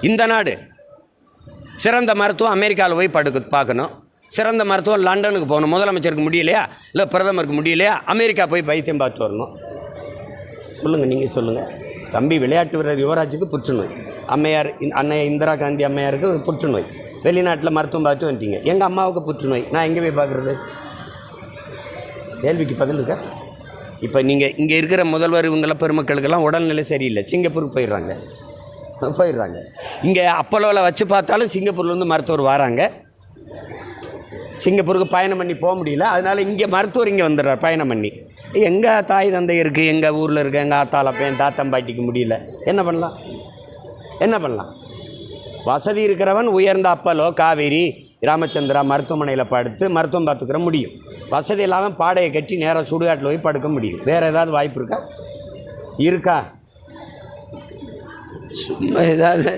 இந்த நாடு சிறந்த மருத்துவம் அமெரிக்காவில் போய் பார்க்கணும், சிறந்த மருத்துவம் லண்டனுக்கு போகணும். முதலமைச்சருக்கு முடியலையா, இல்லை பிரதமருக்கு முடியலையா, அமெரிக்கா போய் வைத்தியம் பார்த்து வரணும். சொல்லுங்கள், நீங்கள் சொல்லுங்கள். தம்பி விளையாட்டு வீரர் யுவராஜுக்கு புற்றுநோய், அம்மையார் அன்னை இந்திரா காந்தி அம்மையாருக்கு புற்றுநோய், வெளிநாட்டில் மருத்துவம் பார்த்து வந்துட்டீங்க. எங்கள் அம்மாவுக்கு புற்றுநோய், நான் எங்கே போய் பார்க்குறது? கேள்விக்கு பதில் இருக்கா? இப்போ நீங்கள் இங்கே இருக்கிற முதல்வர் இவங்கள பெருமக்களுக்கெல்லாம் உடல்நிலை சரியில்லை, சிங்கப்பூருக்கு போயிடுறாங்க. இங்கே அப்போலோவில் வச்சு பார்த்தாலும் சிங்கப்பூர்லேருந்து மருத்துவர் வராங்க. சிங்கப்பூருக்கு பயணம் பண்ணி போக முடியல, அதனால் இங்கே மருத்துவர் இங்கே வந்துடுறார் பயணம் பண்ணி. எங்கள் தாய் தந்தை இருக்குது, எங்கள் ஊரில் இருக்க எங்கள் ஆத்தாளப்ப என் தாத்தம்பாட்டிக்கு முடியல, என்ன பண்ணலாம்? வசதி இருக்கிறவன் உயர்ந்த அப்பலோ காவேரி ராமச்சந்திரா மருத்துவமனையில் படுத்து மருத்துவம் பார்த்துக்கிற முடியும். வசதி இல்லாமல் பாடையை கட்டி நேராக சுடுகாட்டில் போய் படுக்க முடியும். வேறு ஏதாவது வாய்ப்பு இருக்கா? சும்மா ஏதாவது